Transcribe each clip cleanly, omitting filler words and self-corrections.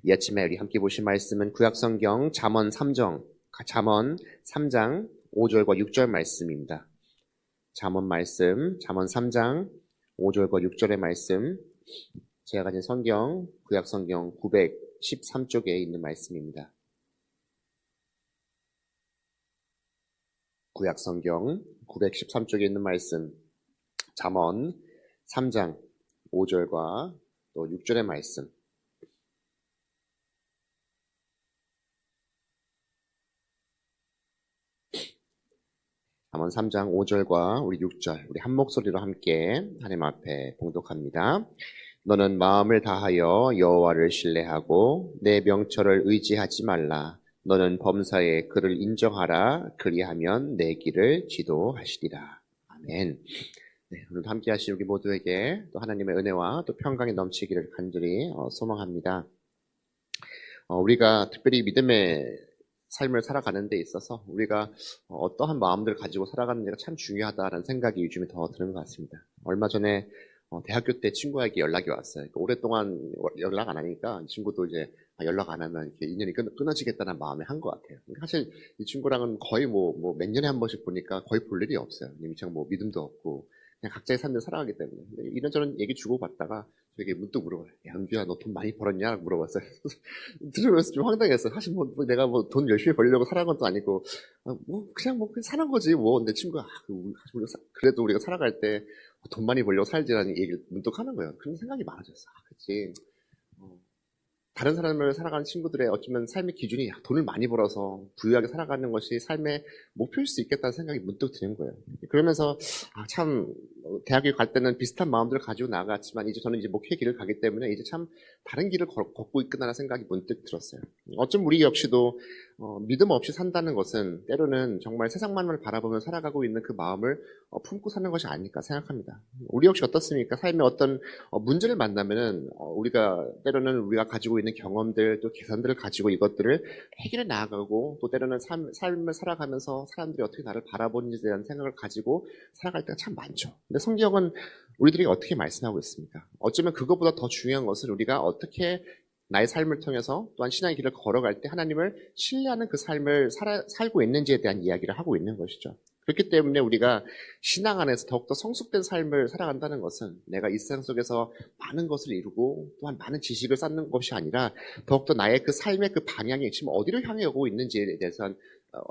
이 아침에 우리 함께 보실 말씀은 구약성경 잠언 3장 5절과 6절 말씀입니다. 잠언 3장 5절과 6절의 말씀, 제가 가진 성경, 구약성경 913쪽에 있는 말씀입니다. 구약성경 913쪽에 있는 말씀, 잠언 3장 5절과 또 6절의 말씀. 잠언 3장 5절과 우리 6절, 우리 한 목소리로 함께 하나님 앞에 봉독합니다. 너는 마음을 다하여 여호와를 신뢰하고 내 명철을 의지하지 말라. 너는 범사에 그를 인정하라. 그리하면 내 길을 지도하시리라. 아멘. 네, 오늘 함께 하신 우리 모두에게 또 하나님의 은혜와 또 평강이 넘치기를 간절히 소망합니다. 우리가 특별히 믿음의 삶을 살아가는 데 있어서 우리가 어떠한 마음들을 가지고 살아가는지가 참 중요하다는 생각이 요즘에 더 드는 것 같습니다. 얼마 전에 대학교 때 친구에게 연락이 왔어요. 그러니까 오랫동안 연락 안 하니까 친구도 이제 연락 안 하면 이렇게 인연이 끊어지겠다는 마음에 한 것 같아요. 그러니까 사실 이 친구랑은 거의 몇 년에 한 번씩 보니까 거의 볼 일이 없어요. 이미창 믿음도 없고 그냥 각자의 삶을 살아가기 때문에. 근데 이런저런 얘기 주고받다가 저에게 문득 물어봐요. 양규야, 너 돈 많이 벌었냐? 라고 물어봤어요. 들으면서 좀 황당했어요. 사실 내가 돈 열심히 벌려고 살아간 것도 아니고, 그냥 사는 거지, 내 친구가, 그래도 우리가 살아갈 때 돈 많이 벌려고 살지라는 얘기를 문득 하는 거예요. 그런 생각이 많아졌어. 그치. 다른 사람을 살아가는 친구들의 어쩌면 삶의 기준이 돈을 많이 벌어서 부유하게 살아가는 것이 삶의 목표일 수 있겠다는 생각이 문득 드는 거예요. 그러면서 참 대학에 갈 때는 비슷한 마음들을 가지고 나갔지만 이제 저는 목회의 길을 가기 때문에 이제 참 다른 길을 걷고 있구나라는 생각이 문득 들었어요. 어쩜 우리 역시도 믿음 없이 산다는 것은 때로는 정말 세상만을 바라보며 살아가고 있는 그 마음을 품고 사는 것이 아닐까 생각합니다. 우리 역시 어떻습니까? 삶에 어떤 문제를 만나면은 우리가 때로는 우리가 가지고 있는 경험들 또 계산들을 가지고 이것들을 해결해 나아가고 또 때로는 삶을 살아가면서 사람들이 어떻게 나를 바라보는지에 대한 생각을 가지고 살아갈 때가 참 많죠. 근데 성경은 우리들이 어떻게 말씀하고 있습니까? 어쩌면 그것보다 더 중요한 것은 우리가 어떻게 나의 삶을 통해서 또한 신앙의 길을 걸어갈 때 하나님을 신뢰하는 그 삶을 살고 있는지에 대한 이야기를 하고 있는 것이죠. 그렇기 때문에 우리가 신앙 안에서 더욱더 성숙된 삶을 살아간다는 것은 내가 이 세상 속에서 많은 것을 이루고 또한 많은 지식을 쌓는 것이 아니라 더욱더 나의 그 삶의 그 방향이 지금 어디로 향해 오고 있는지에 대해서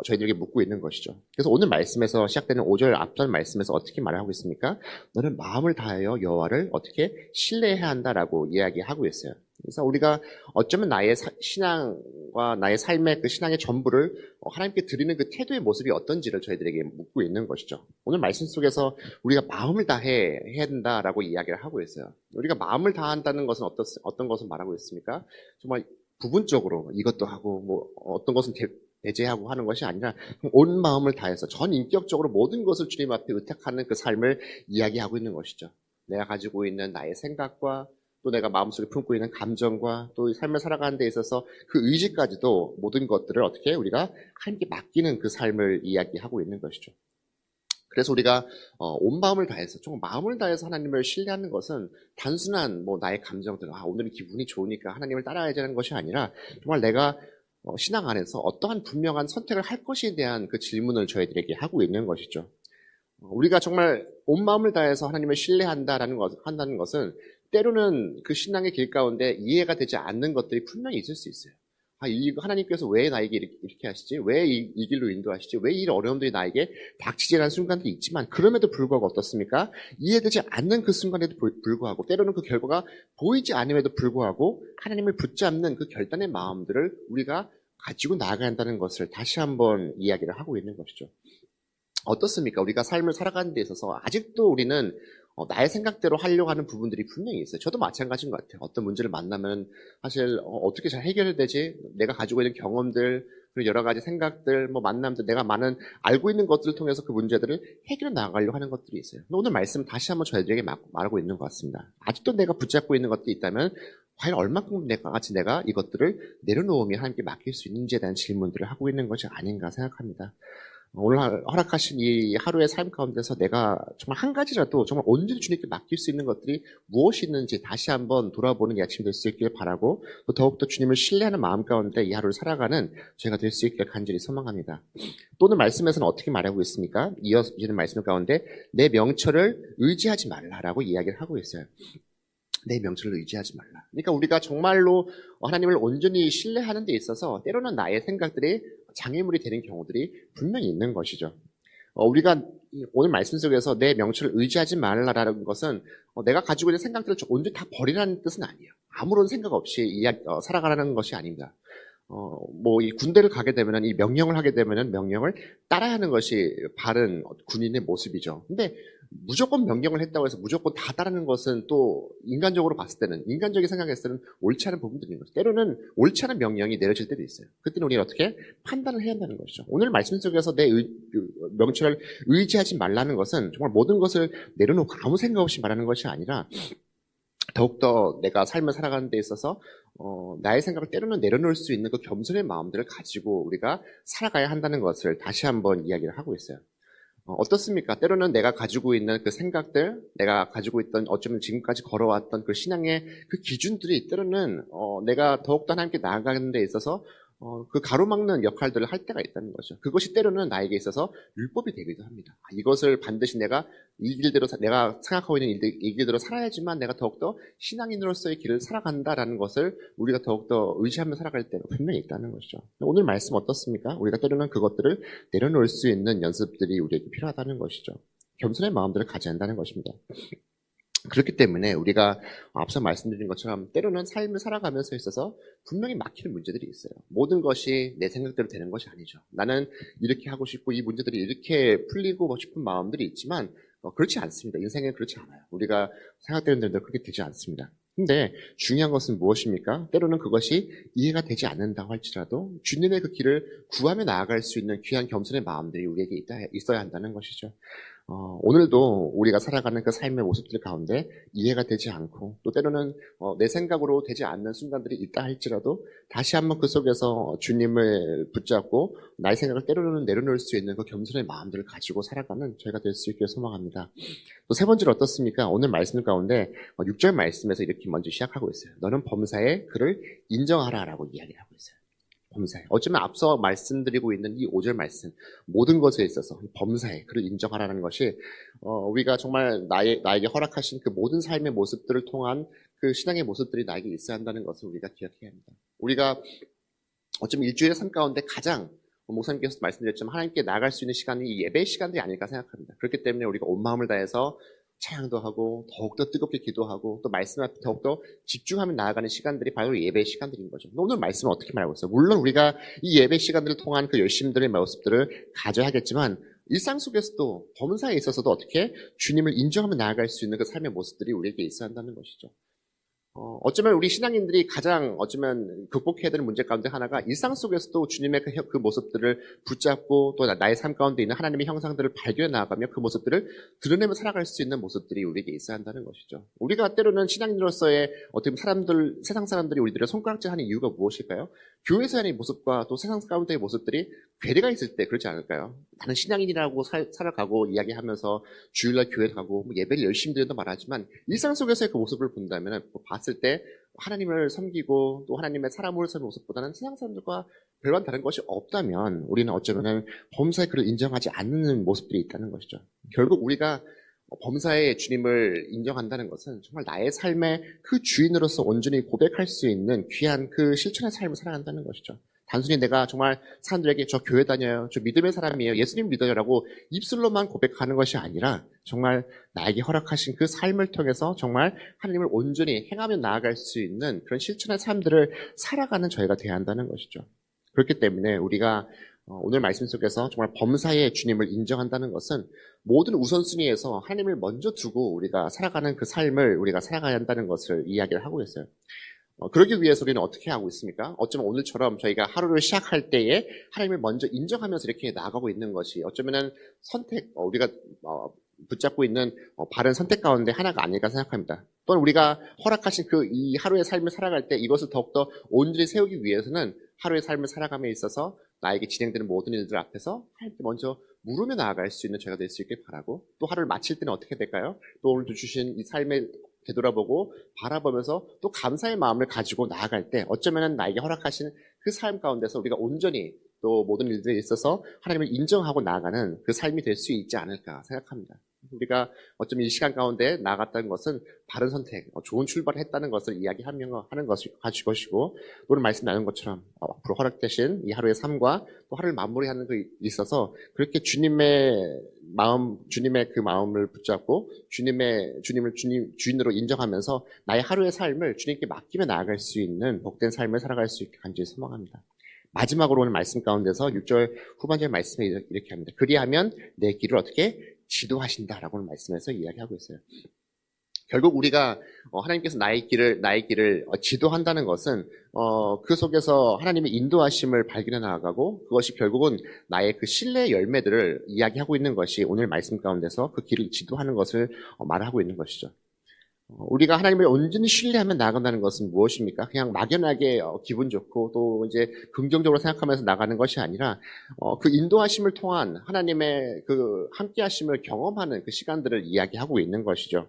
저희들에게 묻고 있는 것이죠. 그래서 오늘 말씀에서 시작되는 5절 앞전 말씀에서 어떻게 말하고 있습니까? 너는 마음을 다하여 여호와를 어떻게 신뢰해야 한다라고 이야기하고 있어요. 그래서 우리가 어쩌면 나의 신앙과 나의 삶의 그 신앙의 전부를 하나님께 드리는 그 태도의 모습이 어떤지를 저희들에게 묻고 있는 것이죠. 오늘 말씀 속에서 우리가 마음을 다해야 된다라고 이야기를 하고 있어요. 우리가 마음을 다한다는 것은 어떤 것을 말하고 있습니까? 정말 부분적으로 이것도 하고 어떤 것은 배제하고 하는 것이 아니라 온 마음을 다해서 전 인격적으로 모든 것을 주님 앞에 의탁하는 그 삶을 이야기하고 있는 것이죠. 내가 가지고 있는 나의 생각과 또 내가 마음속에 품고 있는 감정과 또 삶을 살아가는 데 있어서 그 의지까지도 모든 것들을 어떻게 우리가 하나님께 맡기는 그 삶을 이야기하고 있는 것이죠. 그래서 우리가 온 마음을 다해서 좀 마음을 다해서 하나님을 신뢰하는 것은 단순한 나의 감정들, 오늘은 기분이 좋으니까 하나님을 따라야 되는 것이 아니라 정말 내가 신앙 안에서 어떠한 분명한 선택을 할 것에 대한 그 질문을 저희들에게 하고 있는 것이죠. 우리가 정말 온 마음을 다해서 하나님을 신뢰한다는 것은 때로는 그 신앙의 길 가운데 이해가 되지 않는 것들이 분명히 있을 수 있어요. 하나님께서 왜 나에게 이렇게 하시지? 왜 이 길로 인도하시지? 왜 이 어려움들이 나에게 닥치지라는 순간들이 있지만 그럼에도 불구하고 어떻습니까? 이해되지 않는 그 순간에도 불구하고 때로는 그 결과가 보이지 않음에도 불구하고 하나님을 붙잡는 그 결단의 마음들을 우리가 가지고 나아가야 한다는 것을 다시 한번 이야기를 하고 있는 것이죠. 어떻습니까? 우리가 삶을 살아가는 데 있어서 아직도 우리는 나의 생각대로 하려고 하는 부분들이 분명히 있어요. 저도 마찬가지인 것 같아요. 어떤 문제를 만나면 사실 어떻게 잘 해결해야 되지? 내가 가지고 있는 경험들, 그리고 여러 가지 생각들, 만남들, 내가 많은 알고 있는 것들을 통해서 그 문제들을 해결해 나가려고 하는 것들이 있어요. 오늘 말씀 다시 한번 저희들에게 말하고 있는 것 같습니다. 아직도 내가 붙잡고 있는 것들이 있다면 과연 얼마큼 내가 이것들을 내려놓으며 하나님께 맡길 수 있는지에 대한 질문들을 하고 있는 것이 아닌가 생각합니다. 오늘 허락하신 이 하루의 삶 가운데서 내가 정말 한 가지라도 정말 온전히 주님께 맡길 수 있는 것들이 무엇이 있는지 다시 한번 돌아보는 이 아침이 될 수 있길 바라고, 또 더욱더 주님을 신뢰하는 마음 가운데 이 하루를 살아가는 저희가 될 수 있길 간절히 소망합니다. 또 오늘 말씀에서는 어떻게 말하고 있습니까? 이어지는 말씀 가운데 내 명철을 의지하지 말라라고 이야기를 하고 있어요. 내 명철을 의지하지 말라. 그러니까 우리가 정말로 하나님을 온전히 신뢰하는 데 있어서 때로는 나의 생각들이 장애물이 되는 경우들이 분명히 있는 것이죠. 우리가 오늘 말씀 속에서 내 명철을 의지하지 말라라는 것은 내가 가지고 있는 생각들을 온전히 다 버리라는 뜻은 아니에요. 아무런 생각 없이 살아가라는 것이 아닙니다. 이 군대를 가게 되면은 이 명령을 하게 되면은 명령을 따라야 하는 것이 바른 군인의 모습이죠. 근데 무조건 명령을 했다고 해서 무조건 다 따르는 것은 또 인간적으로 봤을 때는, 인간적인 생각했을 때는 옳지 않은 부분들이 있는 거죠. 때로는 옳지 않은 명령이 내려질 때도 있어요. 그때는 우리가 어떻게 판단을 해야 한다는 것이죠. 오늘 말씀 속에서 내 명철을 의지하지 말라는 것은 정말 모든 것을 내려놓고 아무 생각 없이 말하는 것이 아니라, 더욱더 내가 삶을 살아가는 데 있어서 나의 생각을 때로는 내려놓을 수 있는 그 겸손의 마음들을 가지고 우리가 살아가야 한다는 것을 다시 한번 이야기를 하고 있어요. 어떻습니까? 때로는 내가 가지고 있는 그 생각들, 내가 가지고 있던 어쩌면 지금까지 걸어왔던 그 신앙의 그 기준들이 때로는 내가 더욱더 하나님께 나아가는 데 있어서 그 가로막는 역할들을 할 때가 있다는 거죠. 그것이 때로는 나에게 있어서 율법이 되기도 합니다. 이것을 반드시 내가 이 길대로, 내가 생각하고 있는 이 길대로 살아야지만 내가 더욱더 신앙인으로서의 길을 살아간다라는 것을 우리가 더욱더 의지하며 살아갈 때가 분명히 있다는 것이죠. 오늘 말씀 어떻습니까? 우리가 때로는 그것들을 내려놓을 수 있는 연습들이 우리에게 필요하다는 것이죠. 겸손의 마음들을 가져야 한다는 것입니다. 그렇기 때문에 우리가 앞서 말씀드린 것처럼 때로는 삶을 살아가면서 있어서 분명히 막히는 문제들이 있어요. 모든 것이 내 생각대로 되는 것이 아니죠. 나는 이렇게 하고 싶고 이 문제들이 이렇게 풀리고 싶은 마음들이 있지만 그렇지 않습니다. 인생에 그렇지 않아요. 우리가 생각되는 대로 그렇게 되지 않습니다. 근데 중요한 것은 무엇입니까? 때로는 그것이 이해가 되지 않는다고 할지라도 주님의 그 길을 구하며 나아갈 수 있는 귀한 겸손의 마음들이 우리에게 있어야 한다는 것이죠. 오늘도 우리가 살아가는 그 삶의 모습들 가운데 이해가 되지 않고 또 때로는 내 생각으로 되지 않는 순간들이 있다 할지라도 다시 한번 그 속에서 주님을 붙잡고 나의 생각을 때로는 내려놓을 수 있는 그 겸손의 마음들을 가지고 살아가는 저희가 될 수 있기를 소망합니다. 또 세 번째로 어떻습니까? 오늘 말씀 가운데 6절 말씀에서 이렇게 먼저 시작하고 있어요. 너는 범사에 그를 인정하라라고 이야기를 하고 있어요. 범사에. 어쩌면 앞서 말씀드리고 있는 이 5절 말씀, 모든 것에 있어서 범사에 그를 인정하라는 것이 우리가 정말 나에게 허락하신 그 모든 삶의 모습들을 통한 그 신앙의 모습들이 나에게 있어야 한다는 것을 우리가 기억해야 합니다. 우리가 어쩌면 일주일의 삶 가운데 가장 목사님께서 말씀드렸지만 하나님께 나아갈 수 있는 시간이 이 예배의 시간들이 아닐까 생각합니다. 그렇기 때문에 우리가 온 마음을 다해서 찬양도 하고 더욱더 뜨겁게 기도하고 또 말씀 앞에 더욱더 집중하며 나아가는 시간들이 바로 예배의 시간들인 거죠. 오늘 말씀은 어떻게 말하고 있어요? 물론 우리가 이 예배 시간들을 통한 그 열심들의 모습들을 가져야 하겠지만 일상 속에서도 범사에 있어서도 어떻게 주님을 인정하며 나아갈 수 있는 그 삶의 모습들이 우리에게 있어야 한다는 것이죠. 어쩌면 우리 신앙인들이 가장 어쩌면 극복해야 되는 문제 가운데 하나가 일상 속에서도 주님의 그 모습들을 붙잡고 또 나의 삶 가운데 있는 하나님의 형상들을 발견해 나아가며 그 모습들을 드러내며 살아갈 수 있는 모습들이 우리에게 있어야 한다는 것이죠. 우리가 때로는 신앙인으로서의 어떻게 세상 사람들이 우리들을 손가락질하는 이유가 무엇일까요? 교회에서 하는 모습과 또 세상 가운데의 모습들이 괴리가 있을 때 그렇지 않을까요? 나는 신앙인이라고 살아가고 이야기하면서 주일날 교회 가고 예배를 열심히 드린다 말하지만 일상 속에서의 그 모습을 본다면 봤을 때 하나님을 섬기고 또 하나님의 사람으로 사는 모습보다는 세상 사람들과 별반 다른 것이 없다면 우리는 어쩌면 범사의 그를 인정하지 않는 모습들이 있다는 것이죠. 결국 우리가 범사의 주님을 인정한다는 것은 정말 나의 삶의 그 주인으로서 온전히 고백할 수 있는 귀한 그 실천의 삶을 살아간다는 것이죠. 단순히 내가 정말 사람들에게 저 교회 다녀요, 저 믿음의 사람이에요, 예수님 믿어요라고 입술로만 고백하는 것이 아니라 정말 나에게 허락하신 그 삶을 통해서 정말 하나님을 온전히 행하며 나아갈 수 있는 그런 실천의 삶들을 살아가는 저희가 돼야 한다는 것이죠. 그렇기 때문에 우리가 오늘 말씀 속에서 정말 범사의 주님을 인정한다는 것은 모든 우선순위에서 하나님을 먼저 두고 우리가 살아가는 그 삶을 우리가 살아가야 한다는 것을 이야기를 하고 있어요. 그러기 위해서 우리는 어떻게 하고 있습니까? 어쩌면 오늘처럼 저희가 하루를 시작할 때에 하나님을 먼저 인정하면서 이렇게 나아가고 있는 것이 어쩌면은 우리가 붙잡고 있는 바른 선택 가운데 하나가 아닐까 생각합니다. 또는 우리가 허락하신 이 하루의 삶을 살아갈 때 이것을 더욱더 온전히 세우기 위해서는 하루의 삶을 살아감에 있어서 나에게 진행되는 모든 일들 앞에서 하나님께 먼저 물으며 나아갈 수 있는 저희가 될 수 있길 바라고, 또 하루를 마칠 때는 어떻게 될까요? 또 오늘도 주신 이 삶을 되돌아보고 바라보면서 또 감사의 마음을 가지고 나아갈 때 어쩌면 나에게 허락하신 그 삶 가운데서 우리가 온전히 또 모든 일들에 있어서 하나님을 인정하고 나아가는 그 삶이 될 수 있지 않을까 생각합니다. 우리가 어쩌면 이 시간 가운데 나아갔다는 것은 바른 선택, 좋은 출발을 했다는 것을 이야기하는 것이고, 오늘 말씀 나눈 것처럼 앞으로 허락되신 이 하루의 삶과 또 하루를 마무리하는 데 있어서 그렇게 주님의 그 마음을 붙잡고 주님을 주인으로 인정하면서 나의 하루의 삶을 주님께 맡기며 나아갈 수 있는 복된 삶을 살아갈 수 있게 간절히 소망합니다. 마지막으로 오늘 말씀 가운데서 6절 후반절 말씀에 이렇게 합니다. 그리하면 내 길을 어떻게 지도하신다라고 말씀해서 이야기하고 있어요. 결국 우리가 하나님께서 나의 길을 지도한다는 것은 그 속에서 하나님의 인도하심을 발견해 나아가고, 그것이 결국은 나의 그 신뢰의 열매들을 이야기하고 있는 것이 오늘 말씀 가운데서 그 길을 지도하는 것을 말하고 있는 것이죠. 우리가 하나님을 온전히 신뢰하며 나아간다는 것은 무엇입니까? 그냥 막연하게 기분 좋고 또 이제 긍정적으로 생각하면서 나가는 것이 아니라 그 인도하심을 통한 하나님의 그 함께하심을 경험하는 그 시간들을 이야기하고 있는 것이죠.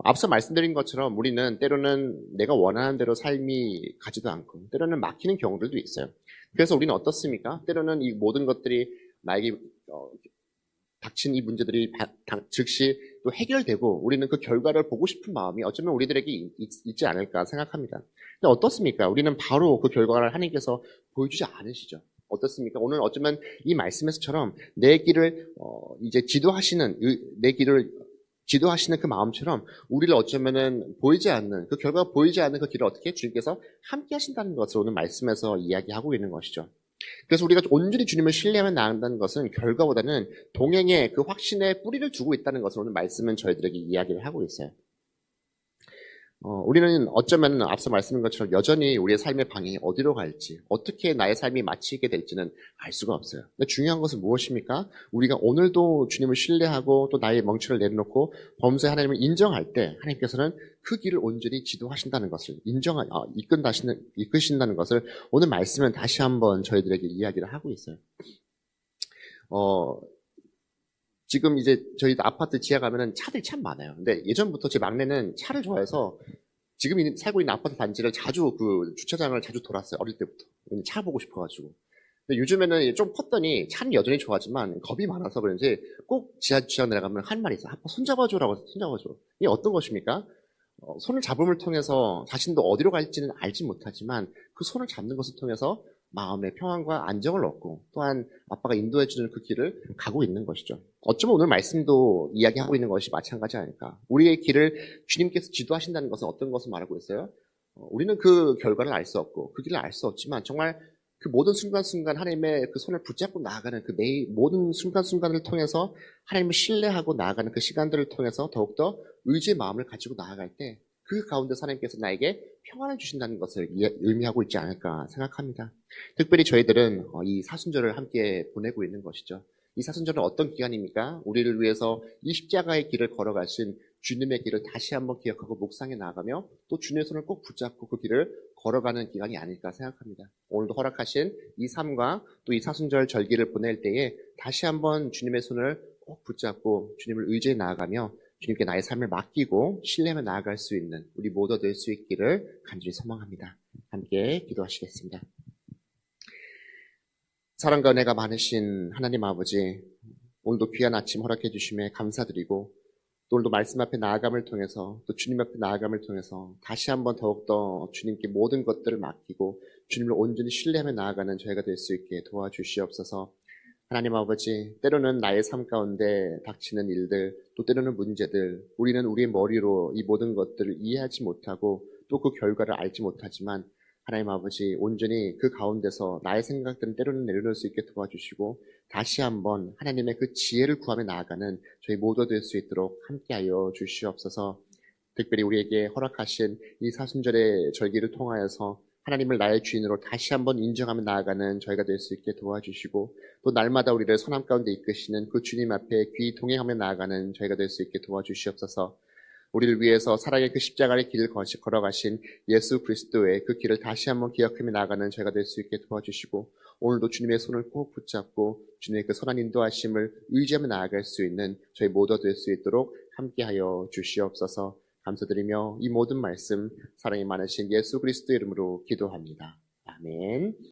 앞서 말씀드린 것처럼 우리는 때로는 내가 원하는 대로 삶이 가지도 않고 때로는 막히는 경우들도 있어요. 그래서 우리는 어떻습니까? 때로는 이 모든 것들이 나에게 닥친 이 문제들이 즉시 또 해결되고 우리는 그 결과를 보고 싶은 마음이 어쩌면 우리들에게 있지 않을까 생각합니다. 근데 어떻습니까? 우리는 바로 그 결과를 하나님께서 보여주지 않으시죠. 어떻습니까? 오늘 어쩌면 이 말씀에서처럼 내 길을 지도하시는 그 마음처럼 우리를 어쩌면은 결과가 보이지 않는 그 길을 어떻게 주님께서 함께 하신다는 것을 오늘 말씀에서 이야기하고 있는 것이죠. 그래서 우리가 온전히 주님을 신뢰하며 나아간다는 것은 결과보다는 동행의 그 확신에 뿌리를 두고 있다는 것을 오늘 말씀은 저희들에게 이야기를 하고 있어요. 우리는 어쩌면 앞서 말씀드린 것처럼 여전히 우리의 삶의 방향이 어디로 갈지, 어떻게 나의 삶이 마치게 될지는 알 수가 없어요. 근데 중요한 것은 무엇입니까? 우리가 오늘도 주님을 신뢰하고 또 나의 멍청을 내려놓고 범사에 하나님을 인정할 때 하나님께서는 그 길을 온전히 지도하신다는 것을 이끄신다는 것을 오늘 말씀은 다시 한번 저희들에게 이야기를 하고 있어요. 지금 이제 저희 아파트 지하 가면은 차들이 참 많아요. 근데 예전부터 제 막내는 차를 좋아해서 지금 살고 있는 아파트 단지를 그 주차장을 자주 돌았어요. 어릴 때부터. 차 보고 싶어가지고. 근데 요즘에는 좀 컸더니 차는 여전히 좋아하지만 겁이 많아서 그런지 꼭 지하 주차장 내려가면 한 말이 있어요. 아빠 손잡아줘라고 해서 손잡아줘. 이게 어떤 것입니까? 손을 잡음을 통해서 자신도 어디로 갈지는 알지 못하지만 그 손을 잡는 것을 통해서 마음의 평안과 안정을 얻고 또한 아빠가 인도해주는 그 길을 가고 있는 것이죠. 어쩌면 오늘 말씀도 이야기하고 있는 것이 마찬가지 아닐까. 우리의 길을 주님께서 지도하신다는 것은 어떤 것을 말하고 있어요? 우리는 그 결과를 알 수 없고 그 길을 알 수 없지만 정말 그 모든 순간순간 하나님의 그 손을 붙잡고 나아가는 그 모든 순간순간을 통해서 하나님을 신뢰하고 나아가는 그 시간들을 통해서 더욱더 의지의 마음을 가지고 나아갈 때 그 가운데서 하나님께서 나에게 평안을 주신다는 것을 의미하고 있지 않을까 생각합니다. 특별히 저희들은 이 사순절을 함께 보내고 있는 것이죠. 이 사순절은 어떤 기간입니까? 우리를 위해서 이 십자가의 길을 걸어가신 주님의 길을 다시 한번 기억하고 묵상해 나가며 또 주님의 손을 꼭 붙잡고 그 길을 걸어가는 기간이 아닐까 생각합니다. 오늘도 허락하신 이 삶과 또 이 사순절 절기를 보낼 때에 다시 한번 주님의 손을 꼭 붙잡고 주님을 의지해 나아가며 주님께 나의 삶을 맡기고 신뢰하며 나아갈 수 있는 우리 모두 될 수 있기를 간절히 소망합니다. 함께 기도하시겠습니다. 사랑과 은혜가 많으신 하나님 아버지, 오늘도 귀한 아침 허락해 주심에 감사드리고 또 오늘도 말씀 앞에 나아감을 통해서 또 주님 앞에 나아감을 통해서 다시 한번 더욱더 주님께 모든 것들을 맡기고 주님을 온전히 신뢰하며 나아가는 저희가 될 수 있게 도와주시옵소서. 하나님 아버지, 때로는 나의 삶 가운데 닥치는 일들, 또 때로는 문제들, 우리는 우리의 머리로 이 모든 것들을 이해하지 못하고 또 그 결과를 알지 못하지만 하나님 아버지, 온전히 그 가운데서 나의 생각들은 때로는 내려놓을 수 있게 도와주시고 다시 한번 하나님의 그 지혜를 구하며 나아가는 저희 모두 될 수 있도록 함께하여 주시옵소서. 특별히 우리에게 허락하신 이 사순절의 절기를 통하여서 하나님을 나의 주인으로 다시 한번 인정하며 나아가는 저희가 될 수 있게 도와주시고 또 날마다 우리를 선함 가운데 이끄시는 그 주님 앞에 귀 동행하며 나아가는 저희가 될 수 있게 도와주시옵소서. 우리를 위해서 사랑의 그 십자가의 길을 걸어가신 예수 그리스도의 그 길을 다시 한번 기억하며 나아가는 저희가 될 수 있게 도와주시고, 오늘도 주님의 손을 꼭 붙잡고 주님의 그 선한 인도하심을 의지하며 나아갈 수 있는 저희 모두가 될 수 있도록 함께하여 주시옵소서. 감사드리며 이 모든 말씀 사랑이 많으신 예수 그리스도 이름으로 기도합니다. 아멘.